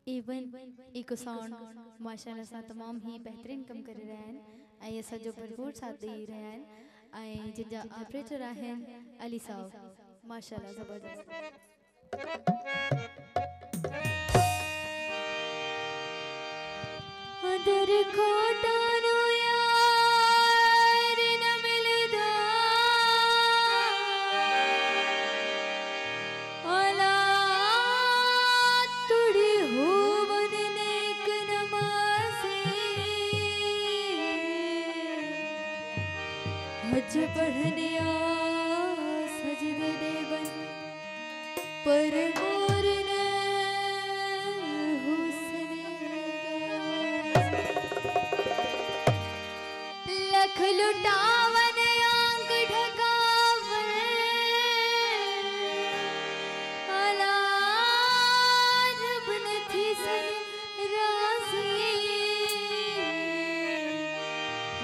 even echo sound माशाल्लाह सा तमाम ही बेहतरीन कम कर रहे हैं ऐं सजो भरपूर साथ दे रहे हैं ऐं जिनजा ऑपरेटर हैं अली साहब माशाल्लाह ज़बरदस्त अदर खोटानो यार न मिलदा औलाद तुड़ी हो बनने एक नमाज़ी हज पढ़ने आ सजदे दे बन पर मोर ने हुस्न लख लुटावन आंग ढकावन औलाद बनथी सन राज़ी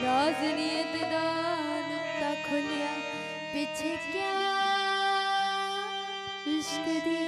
राज़नियत दा नुक्ता खुलिया पीछे क्या इश्क दी